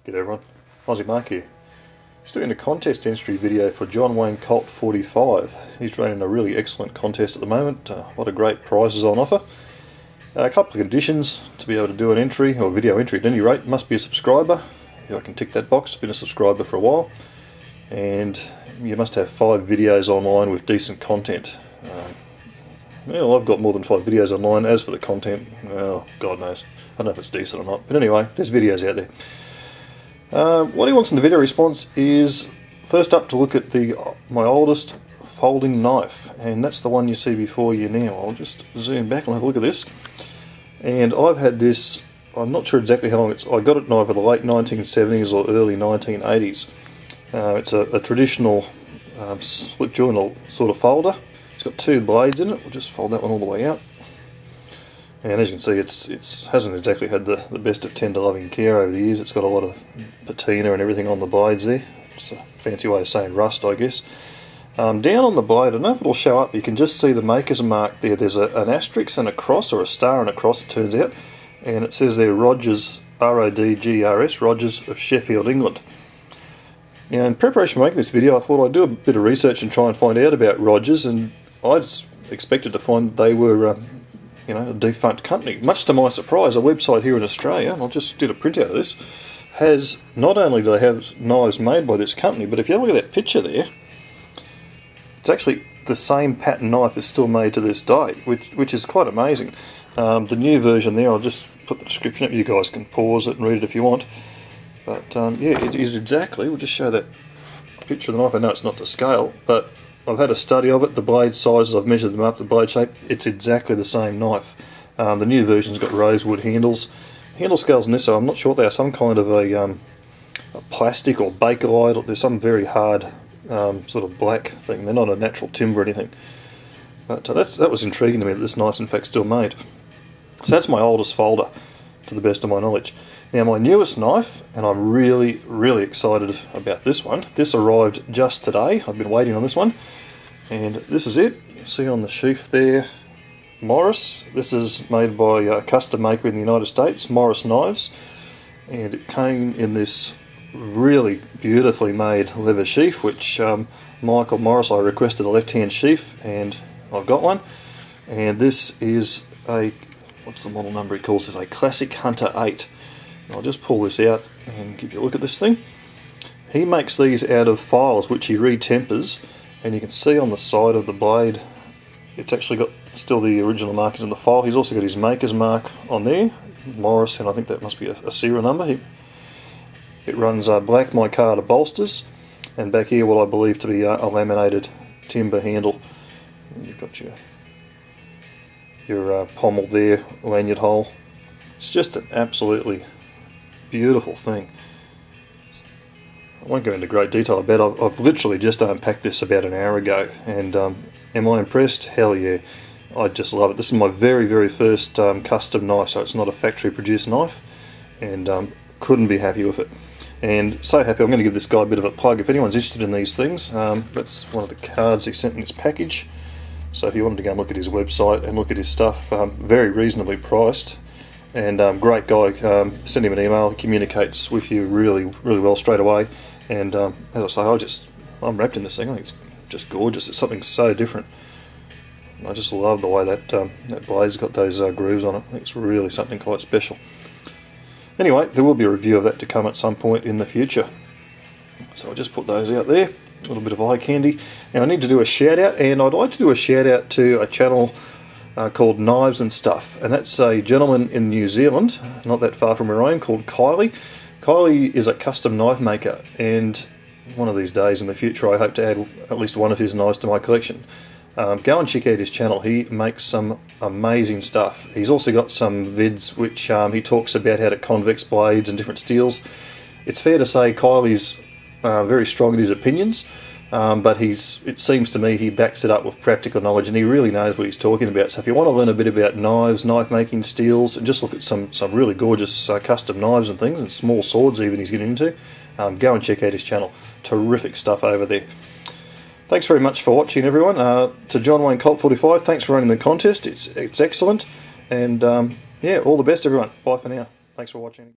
G'day everyone, AussieMark here. Just doing a contest entry video for JohnWayneColt45. He's running a really excellent contest at the moment, a lot of great prizes on offer. A couple of conditions to be able to do an entry, or video entry at any rate. Must be a subscriber. I can tick that box, been a subscriber for a while. And you must have 5 videos online with decent content. Well, I've got more than 5 videos online. As for the content, well, God knows. I don't know if it's decent or not. But anyway, there's videos out there. What he wants in the video response is, first up, to look at my oldest folding knife. And that's the one you see before you now. I'll just zoom back and have a look at this. And I've had this, I'm not sure exactly how long I got it in either the late 1970s or early 1980s. It's a traditional split joint sort of folder. It's got 2 blades in it. We'll just fold that one all the way out. And as you can see, it hasn't exactly had the best of tender loving care over the years. It's got a lot of patina and everything on the blades there. It's a fancy way of saying rust, I guess. Down on the blade, I don't know if it'll show up, you can just see the maker's mark there. There's an asterisk and a cross, or a star and a cross it turns out. And it says there Rogers, R-O-D-G-R-S, Rogers of Sheffield, England. Now, in preparation for making this video, I thought I'd do a bit of research and try and find out about Rogers, and I just expected to find they were a defunct company. Much to my surprise, a website here in Australia, and I just did a printout of this, has, not only do they have knives made by this company, but if you have a look at that picture there, it's actually the same pattern knife is still made to this day, which is quite amazing. The new version there, I'll just put the description up, you guys can pause it and read it if you want. But yeah, it is exactly, we'll just show that picture of the knife. I know it's not to scale, but I've had a study of it, the blade sizes, I've measured them up, the blade shape, it's exactly the same knife. The new version's got rosewood handles. Handle scales in this, so I'm not sure what they are, some kind of a plastic or bakelite, there's some very hard sort of black thing. They're not a natural timber or anything. But that was intriguing to me that this knife's in fact still made. So that's my oldest folder, to the best of my knowledge. Now my newest knife, and I'm really, really excited about this one. This arrived just today. I've been waiting on this one. And this is it. You see on the sheath there, Morris. This is made by a custom maker in the United States, Morris Knives. And it came in this really beautifully made leather sheath, which Michael Morris, I requested a left-hand sheath, and I've got one. And this is a, what's the model number he calls this? A Classic Hunter 8. I'll just pull this out and give you a look at this thing. He makes these out of files which he retempers, and you can see on the side of the blade it's actually got still the original markings on the file. He's also got his maker's mark on there, Morris, and I think that must be a serial number. It runs black micarta bolsters, and back here what I believe to be a laminated timber handle. And you've got your pommel there, lanyard hole. It's just an absolutely beautiful thing. I won't go into great detail about it. I've literally just unpacked this about an hour ago, and am I impressed? Hell yeah. I just love it. This is my very, very first custom knife, so it's not a factory produced knife, and couldn't be happy with it. And so happy, I'm going to give this guy a bit of a plug. If anyone's interested in these things, that's one of the cards he sent in his package. So if you wanted to go and look at his website and look at his stuff, very reasonably priced. And great guy, send him an email, he communicates with you really, really well straight away. And as I say, I'm wrapped in this thing. I think it's just gorgeous. It's something so different. I just love the way that blade's got those grooves on it. I think it's really something quite special. Anyway, there will be a review of that to come at some point in the future. So I'll just put those out there, a little bit of eye candy. Now I need to do a shout out, and I'd like to do a shout out to a channel called Knives and Stuff, and that's a gentleman in New Zealand, not that far from where I am, called Kylie. Kylie is a custom knife maker, and one of these days in the future I hope to add at least one of his knives to my collection. Go and check out his channel. He makes some amazing stuff. He's also got some vids which he talks about how to convex blades and different steels. It's fair to say Kylie's very strong in his opinions, but it seems to me he backs it up with practical knowledge, and he really knows what he's talking about. So if you want to learn a bit about knives, knife making, steels, and just look at some really gorgeous custom knives and things, and small swords even he's getting into, go and check out his channel. Terrific stuff over there. Thanks very much for watching, everyone. To JohnWayneColt45, thanks for running the contest. It's excellent, and yeah, all the best, everyone. Bye for now. Thanks for watching.